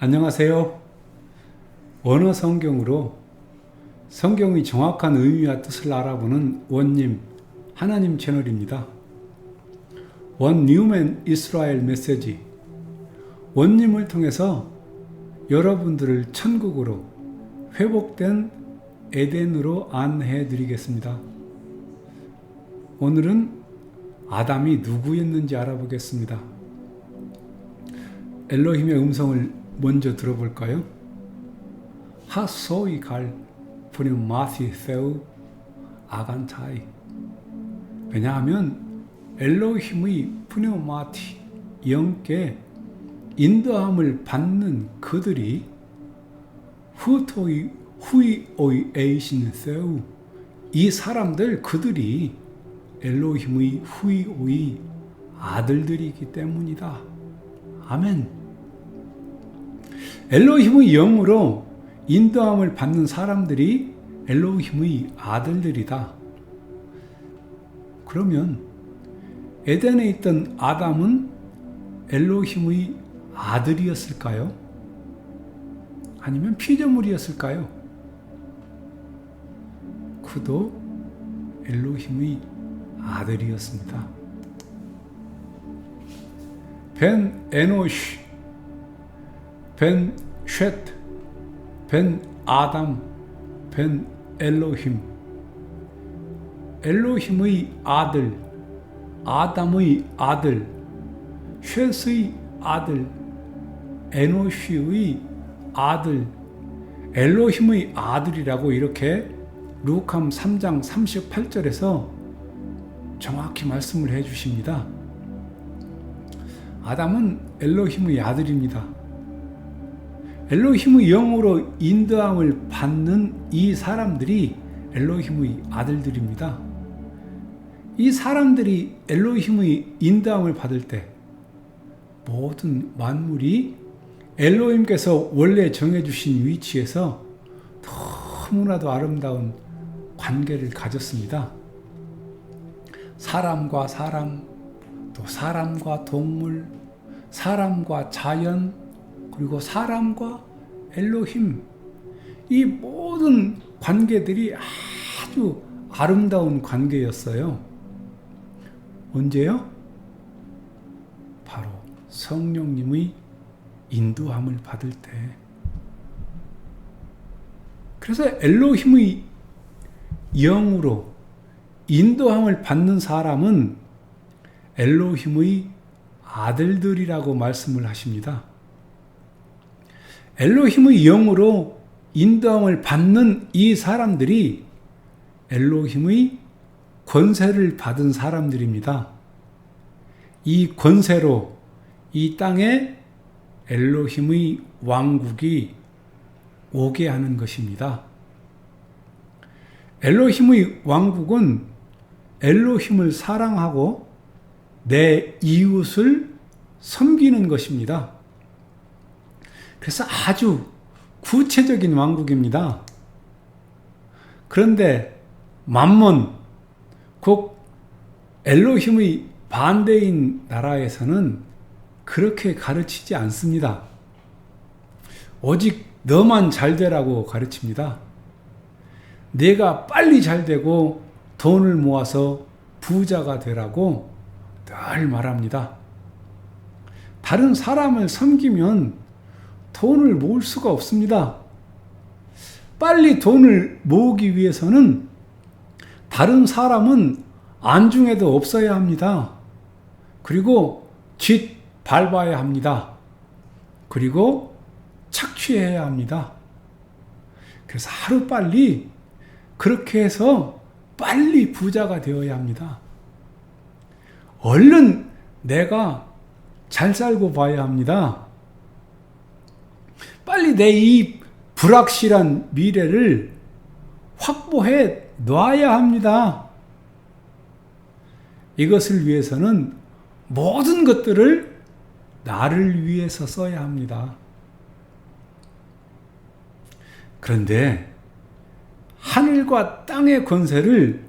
안녕하세요. 원어 성경으로 성경의 정확한 의미와 뜻을 알아보는 원님 하나님 채널입니다. 원 뉴맨 이스라엘 메시지 원님을 통해서 여러분들을 천국으로 회복된 에덴으로 안내해 드리겠습니다. 오늘은 아담이 누구였는지 알아보겠습니다. 엘로힘의 음성을 먼저 들어볼까요? 하소이 갈 프니마티 세우 아간타이. 왜냐하면 엘로힘의 프니마티 영께 인도함을 받는 그들이 후토이 후이오이 에이신 세우, 이 사람들 그들이 엘로힘의 후이오이 아들들이기 때문이다. 아멘. 엘로힘의 영으로 인도함을 받는 사람들이 엘로힘의 아들들이다. 그러면 에덴에 있던 아담은 엘로힘의 아들이었을까요? 아니면 피조물이었을까요? 그도 엘로힘의 아들이었습니다. 벤 에노시, 벤 쉐트, 벤 아담, 벤 엘로힘. 엘로힘의 아들, 아담의 아들, 쉐트의 아들, 에노시의 아들, 엘로힘의 아들이라고 이렇게 루캄 3장 38절에서 정확히 말씀을 해 주십니다. 아담은 엘로힘의 아들입니다. 엘로힘의 영으로 인도함을 받는 이 사람들이 엘로힘의 아들들입니다. 이 사람들이 엘로힘의 인도함을 받을 때 모든 만물이 엘로힘께서 원래 정해주신 위치에서 너무나도 아름다운 관계를 가졌습니다. 사람과 사람, 또 사람과 동물, 사람과 자연, 그리고 사람과 엘로힘, 이 모든 관계들이 아주 아름다운 관계였어요. 언제요? 바로 성령님의 인도함을 받을 때. 그래서 엘로힘의 영으로 인도함을 받는 사람은 엘로힘의 아들들이라고 말씀을 하십니다. 엘로힘의 영으로 인도함을 받는 이 사람들이 엘로힘의 권세를 받은 사람들입니다. 이 권세로 이 땅에 엘로힘의 왕국이 오게 하는 것입니다. 엘로힘의 왕국은 엘로힘을 사랑하고 내 이웃을 섬기는 것입니다. 그래서 아주 구체적인 왕국입니다. 그런데 맘몬, 곧 엘로힘의 반대인 나라에서는 그렇게 가르치지 않습니다. 오직 너만 잘 되라고 가르칩니다. 내가 빨리 잘 되고 돈을 모아서 부자가 되라고 늘 말합니다. 다른 사람을 섬기면 돈을 모을 수가 없습니다. 빨리 돈을 모으기 위해서는 다른 사람은 안중에도 없어야 합니다. 그리고 짓 밟아야 합니다. 그리고 착취해야 합니다. 그래서 하루빨리 그렇게 해서 빨리 부자가 되어야 합니다. 얼른 내가 잘 살고 봐야 합니다. 빨리 내 이 불확실한 미래를 확보해 놔야 합니다. 이것을 위해서는 모든 것들을 나를 위해서 써야 합니다. 그런데 하늘과 땅의 권세를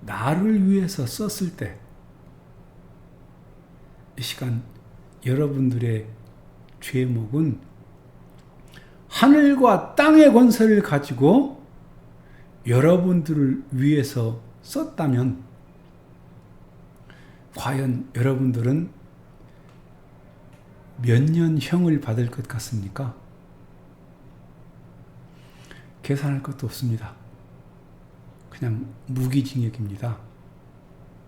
나를 위해서 썼을 때, 이 시간 여러분들의 죄목은 하늘과 땅의 권세를 가지고 여러분들을 위해서 썼다면 과연 여러분들은 몇 년 형을 받을 것 같습니까? 계산할 것도 없습니다. 그냥 무기징역입니다.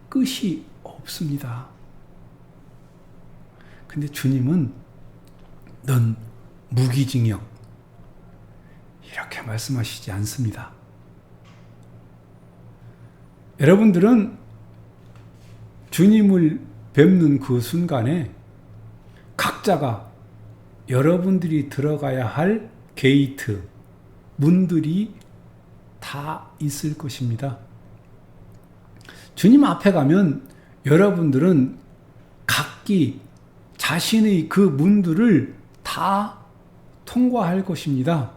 끝이 없습니다. 근데 주님은 넌 무기징역 이렇게 말씀하시지 않습니다. 여러분들은 주님을 뵙는 그 순간에 각자가 여러분들이 들어가야 할 게이트, 문들이 다 있을 것입니다. 주님 앞에 가면 여러분들은 각기 자신의 그 문들을 다 통과할 것입니다.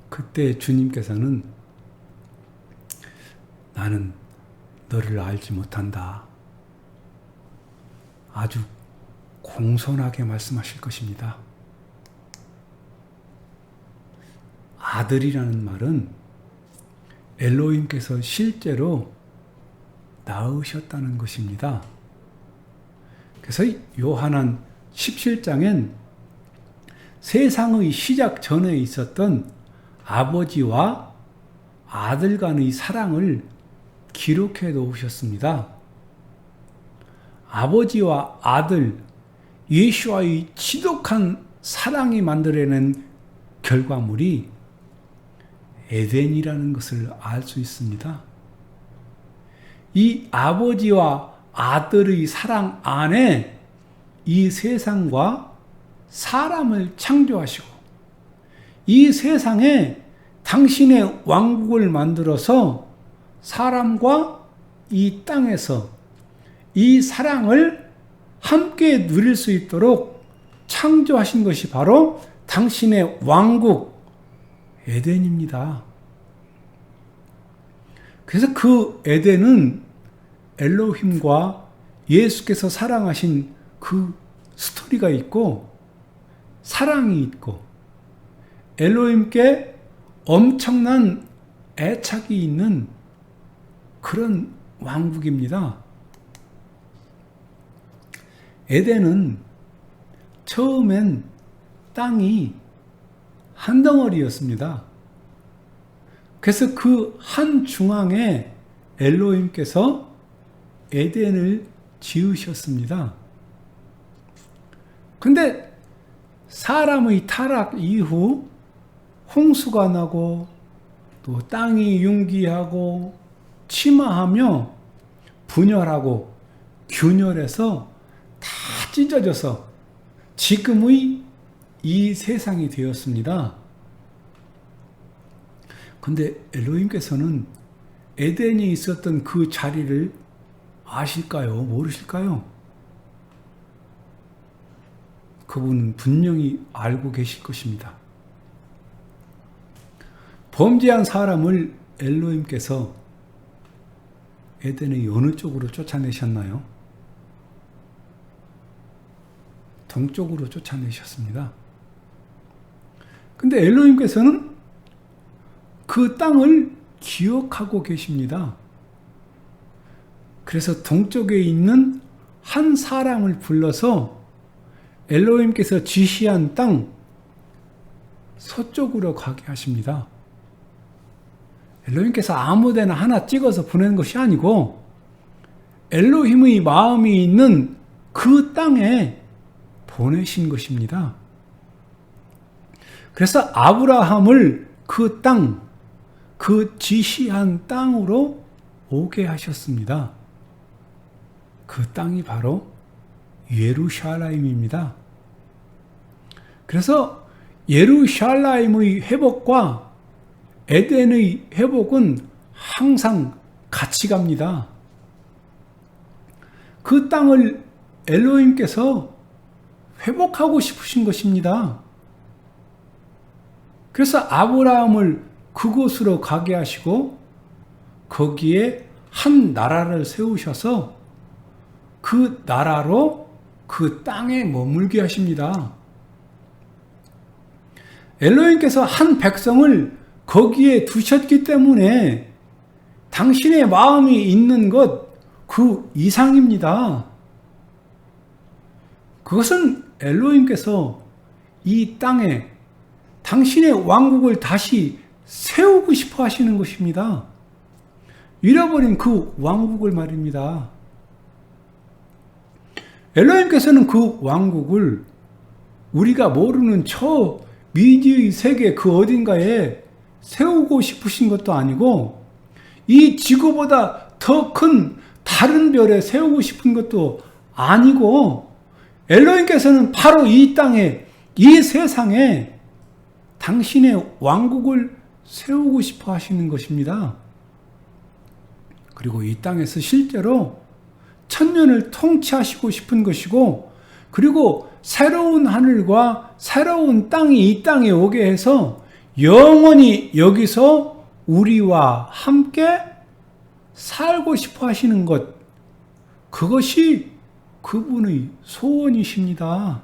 그때 주님께서는 나는 너를 알지 못한다. 아주 공손하게 말씀하실 것입니다. 아들이라는 말은 엘로힘께서 실제로 낳으셨다는 것입니다. 그래서 요한한 17장엔 세상의 시작 전에 있었던 아버지와 아들 간의 사랑을 기록해 놓으셨습니다. 아버지와 아들, 예수와의 지독한 사랑이 만들어낸 결과물이 에덴이라는 것을 알 수 있습니다. 이 아버지와 아들의 사랑 안에 이 세상과 사람을 창조하시고 이 세상에 당신의 왕국을 만들어서 사람과 이 땅에서 이 사랑을 함께 누릴 수 있도록 창조하신 것이 바로 당신의 왕국 에덴입니다. 그래서 그 에덴은 엘로힘과 예수께서 사랑하신 그 스토리가 있고 사랑이 있고 엘로힘께 엄청난 애착이 있는 그런 왕국입니다. 에덴은 처음엔 땅이 한 덩어리였습니다. 그래서 그 한 중앙에 엘로힘께서 에덴을 지으셨습니다. 근데 사람의 타락 이후 홍수가 나고 또 땅이 융기하고 침하하며 분열하고 균열해서 다 찢어져서 지금의 이 세상이 되었습니다. 근데 엘로힘께서는 에덴이 있었던 그 자리를 아실까요? 모르실까요? 그분은 분명히 알고 계실 것입니다. 범죄한 사람을 엘로힘께서 에덴의 어느 쪽으로 쫓아내셨나요? 동쪽으로 쫓아내셨습니다. 근데 엘로힘께서는 그 땅을 기억하고 계십니다. 그래서 동쪽에 있는 한 사람을 불러서 엘로힘께서 지시한 땅 서쪽으로 가게 하십니다. 엘로힘께서 아무데나 하나 찍어서 보낸 것이 아니고 엘로힘의 마음이 있는 그 땅에 보내신 것입니다. 그래서 아브라함을 그 땅, 그 지시한 땅으로 오게 하셨습니다. 그 땅이 바로 예루살렘입니다. 그래서 예루살렘의 회복과 에덴의 회복은 항상 같이 갑니다. 그 땅을 엘로힘께서 회복하고 싶으신 것입니다. 그래서 아브라함을 그곳으로 가게 하시고 거기에 한 나라를 세우셔서 그 나라로 그 땅에 머물게 하십니다. 엘로힘께서 한 백성을 거기에 두셨기 때문에 당신의 마음이 있는 것 그 이상입니다. 그것은 엘로힘께서 이 땅에 당신의 왕국을 다시 세우고 싶어 하시는 것입니다. 잃어버린 그 왕국을 말입니다. 엘로힘께서는 그 왕국을 우리가 모르는 저 미지의 세계 그 어딘가에 세우고 싶으신 것도 아니고 이 지구보다 더 큰 다른 별에 세우고 싶은 것도 아니고 엘로힘께서는 바로 이 땅에 이 세상에 당신의 왕국을 세우고 싶어 하시는 것입니다. 그리고 이 땅에서 실제로 천년을 통치하시고 싶은 것이고 그리고 새로운 하늘과 새로운 땅이 이 땅에 오게 해서 영원히 여기서 우리와 함께 살고 싶어 하시는 것, 그것이 그분의 소원이십니다.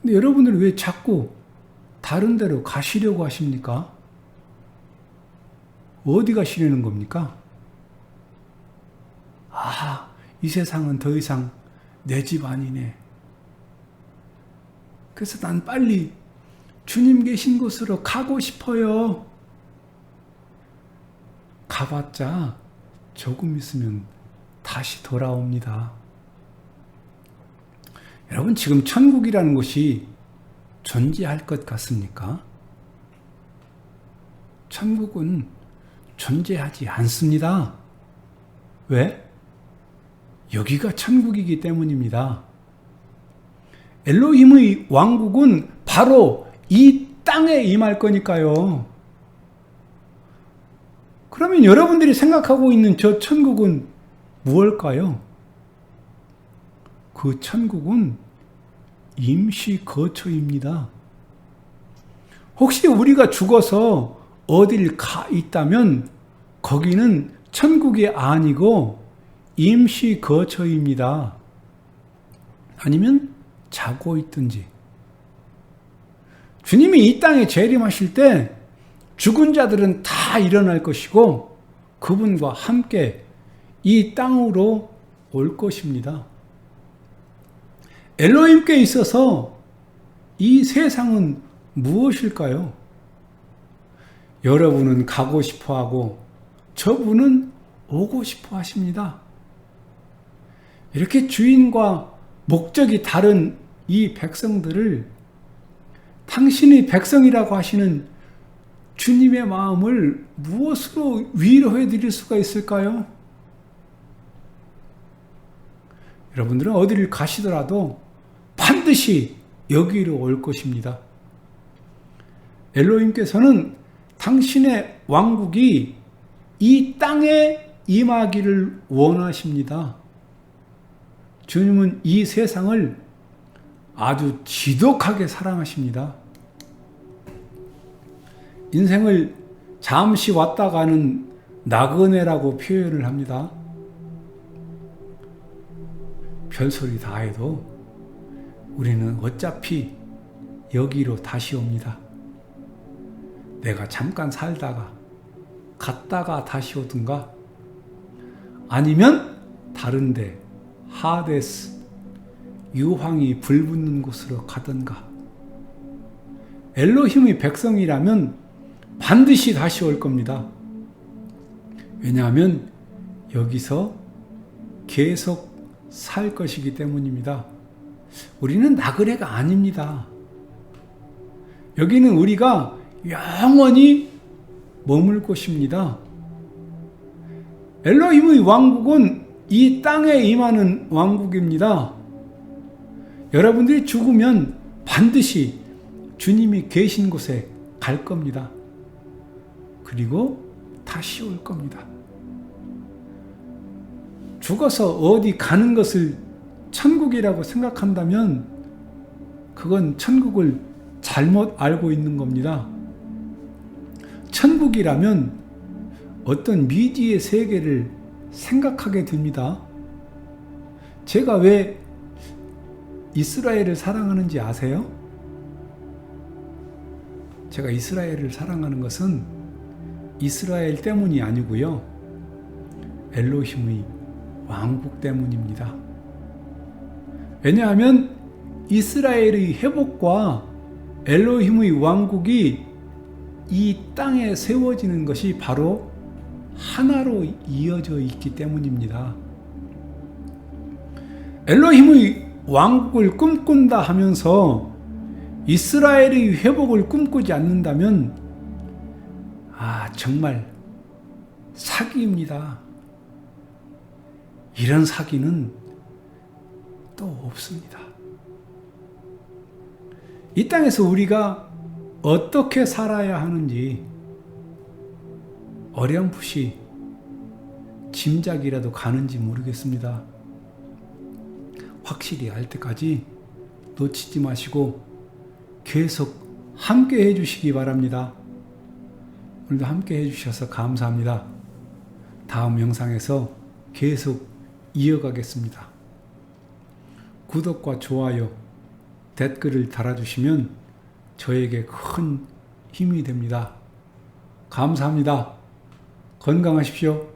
근데 여러분들은 왜 자꾸 다른 데로 가시려고 하십니까? 어디 가시려는 겁니까? 이 세상은 더 이상 내 집 아니네. 그래서 난 빨리 주님 계신 곳으로 가고 싶어요. 가봤자 조금 있으면 다시 돌아옵니다. 여러분, 지금 천국이라는 곳이 존재할 것 같습니까? 천국은 존재하지 않습니다. 왜? 여기가 천국이기 때문입니다. 엘로힘의 왕국은 바로 이 땅에 임할 거니까요. 그러면 여러분들이 생각하고 있는 저 천국은 무엇일까요? 그 천국은 임시 거처입니다. 혹시 우리가 죽어서 어딜 가 있다면 거기는 천국이 아니고 임시 거처입니다. 아니면 자고 있든지. 주님이 이 땅에 재림하실 때 죽은 자들은 다 일어날 것이고 그분과 함께 이 땅으로 올 것입니다. 엘로힘께 있어서 이 세상은 무엇일까요? 여러분은 가고 싶어 하고 저분은 오고 싶어 하십니다. 이렇게 주인과 목적이 다른 이 백성들을 당신이 백성이라고 하시는 주님의 마음을 무엇으로 위로해 드릴 수가 있을까요? 여러분들은 어디를 가시더라도 반드시 여기로 올 것입니다. 엘로힘께서는 당신의 왕국이 이 땅에 임하기를 원하십니다. 주님은 이 세상을 아주 지독하게 사랑하십니다. 인생을 잠시 왔다 가는 나그네라고 표현을 합니다. 별소리 다 해도 우리는 어차피 여기로 다시 옵니다. 내가 잠깐 살다가 갔다가 다시 오든가 아니면 다른데 하데스 유황이 불붙는 곳으로 가든가. 엘로힘의 백성이라면 반드시 다시 올 겁니다. 왜냐하면 여기서 계속 살 것이기 때문입니다. 우리는 나그네가 아닙니다. 여기는 우리가 영원히 머물 곳입니다. 엘로힘의 왕국은 이 땅에 임하는 왕국입니다. 여러분들이 죽으면 반드시 주님이 계신 곳에 갈 겁니다. 그리고 다시 올 겁니다. 죽어서 어디 가는 것을 천국이라고 생각한다면 그건 천국을 잘못 알고 있는 겁니다. 천국이라면 어떤 미지의 세계를 생각하게 됩니다. 제가 왜 이스라엘을 사랑하는지 아세요? 제가 이스라엘을 사랑하는 것은 이스라엘 때문이 아니고요. 엘로힘의 왕국 때문입니다. 왜냐하면 이스라엘의 회복과 엘로힘의 왕국이 이 땅에 세워지는 것이 바로 하나로 이어져 있기 때문입니다. 엘로힘의 왕국을 꿈꾼다 하면서 이스라엘의 회복을 꿈꾸지 않는다면 정말 사기입니다. 이런 사기는 또 없습니다. 이 땅에서 우리가 어떻게 살아야 하는지 어렴풋이 짐작이라도 가는지 모르겠습니다. 확실히 알 때까지 놓치지 마시고 계속 함께 해주시기 바랍니다. 오늘도 함께 해주셔서 감사합니다. 다음 영상에서 계속 이어가겠습니다. 구독과 좋아요, 댓글을 달아주시면 저에게 큰 힘이 됩니다. 감사합니다. 건강하십시오.